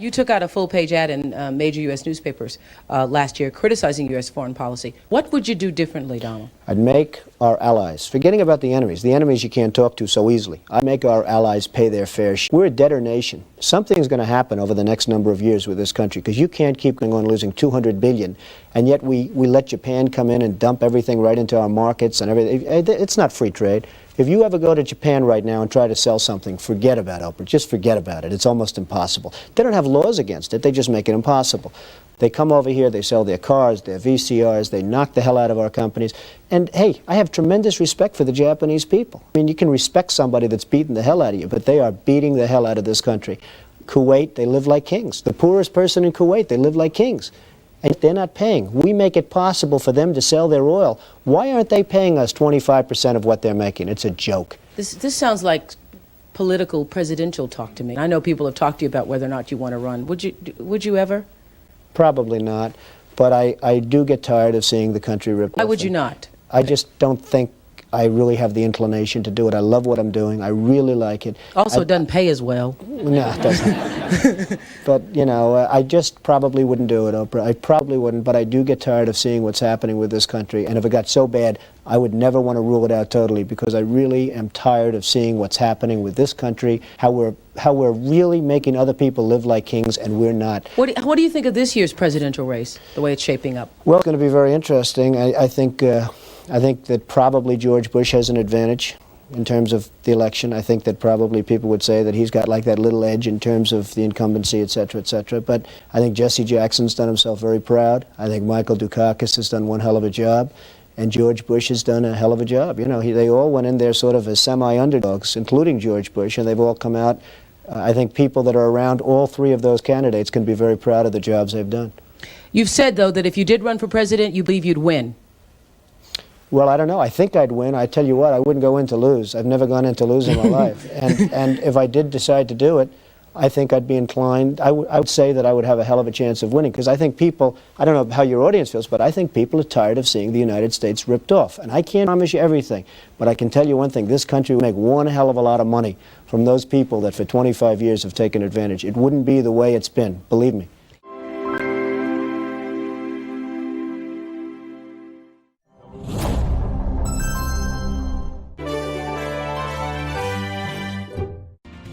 You took out a full-page ad in major U.S. newspapers last year criticizing U.S. foreign policy. What would you do differently, Donald? I'd make our allies, forgetting about the enemies you can't talk to so easily, I'd make our allies pay their fair share. We're a debtor nation. Something's going to happen over the next number of years with this country because you can't keep going on losing $200 billion, and yet we let Japan come in and dump everything right into our markets and everything. It's not free trade. If you ever go to Japan right now and try to sell something, forget about it. Just forget about it. It's almost impossible. They don't have laws against it. They just make it impossible. They come over here, they sell their cars, their VCRs, they knock the hell out of our companies. And hey, I have tremendous respect for the Japanese people. I mean, you can respect somebody that's beating the hell out of you, but they are beating the hell out of this country. Kuwait, they live like kings. The poorest person in Kuwait, they live like kings. And they're not paying. We make it possible for them to sell their oil. Why aren't they paying us 25% of what they're making? It's a joke. This sounds like political presidential talk to me. I know people have talked to you about whether or not you want to run. Would you ever? Probably not. But I do get tired of seeing the country ripped off. Why would you not? I just don't think I really have the inclination to do it. I love what I'm doing. I really like it. Also, it doesn't pay as well. No, it doesn't. But, you know, I just probably wouldn't do it, Oprah. I probably wouldn't, but I do get tired of seeing what's happening with this country. And if it got so bad, I would never want to rule it out totally because I really am tired of seeing what's happening with this country, how we're really making other people live like kings and we're not. What do you think of this year's presidential race, the way it's shaping up? Well, it's going to be very interesting. I think that probably George Bush has an advantage in terms of the election. I think that probably people would say that he's got like that little edge in terms of the incumbency, et cetera, et cetera. But I think Jesse Jackson's done himself very proud. I think Michael Dukakis has done one hell of a job. And George Bush has done a hell of a job. You know, they all went in there sort of as semi-underdogs, including George Bush, and they've all come out. I think people that are around all three of those candidates can be very proud of the jobs they've done. You've said, though, that if you did run for president, you believe you'd win. Well, I don't know. I think I'd win. I tell you what, I wouldn't go in to lose. I've never gone in to lose in my life. And if I did decide to do it, I think I'd be inclined, I would say that I would have a hell of a chance of winning because I think people, I don't know how your audience feels, but I think people are tired of seeing the United States ripped off. And I can't promise you everything, but I can tell you one thing, this country would make one hell of a lot of money from those people that for 25 years have taken advantage. It wouldn't be the way it's been, believe me.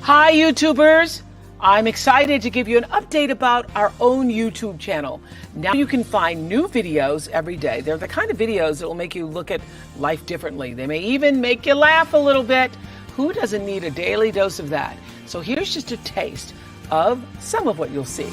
Hi, YouTubers! I'm excited to give you an update about our own YouTube channel. Now you can find new videos every day. They're the kind of videos that will make you look at life differently. They may even make you laugh a little bit. Who doesn't need a daily dose of that? So here's just a taste of some of what you'll see.